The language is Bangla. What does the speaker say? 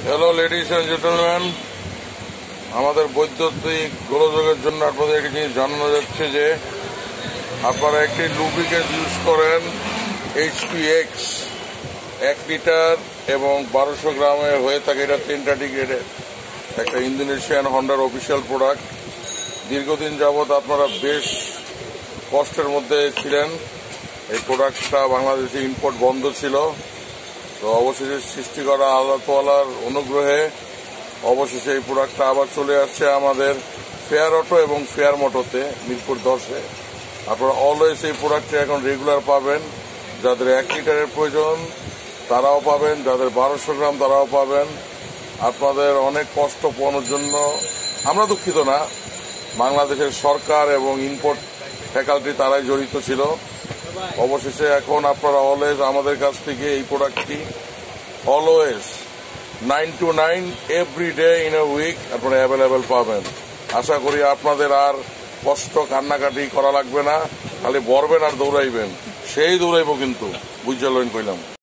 হ্যালো লেডিস এন্ড জেন্টলম্যান, আমাদের বৈদ্যুতিক গোলযোগের জন্য আপনাদের একটি জিনিস জানানো যাচ্ছে যে আপনারা একটি লুব্রিকেন্ট ইউজ করেন HPX 1 লিটার এবং 1200 গ্রামের হয়ে থাকে। এটা 1030 গ্রেডের একটা ইন্দোনেশিয়ান হন্ডার অফিসিয়াল প্রোডাক্ট। দীর্ঘদিন যাবৎ আপনারা বেশ কষ্টের মধ্যে ছিলেন। এই প্রোডাক্টটা বাংলাদেশে ইম্পোর্ট বন্ধ ছিল, তো অবশেষে সৃষ্টি করা আল্লাহ তাআলার অনুগ্রহে অবশেষে এই প্রোডাক্টটা আবার চলে আসছে আমাদের ফেয়ার অটো এবং ফেয়ার মোটোতে মিরপুর 10-এ। আপনারা অলওয়েজ এই প্রোডাক্টটা এখন রেগুলার পাবেন। যাদের 1 লিটারের প্রয়োজন তারাও পাবেন, যাদের 1200 গ্রাম তারাও পাবেন। আপনাদের অনেক কষ্ট পোহানোর জন্য আমরা দুঃখিত না, বাংলাদেশের সরকার এবং ইম্পোর্ট ফ্যাকাল্টি তারাই জড়িত ছিল। অবশেষে এখন আপনারা অলওয়েজ আমাদের কাছ থেকে এই প্রোডাক্টটি always 9 to 9 every day in a week আপনারা অ্যাভেলেবেল পাবেন। আশা করি আপনাদের আর কষ্ট কান্নাকাটি করা লাগবে না, খালি বলবেন আর দৌড়াইবেন, সেই দৌড়াইব কিন্তু বুঝলেন কইলাম।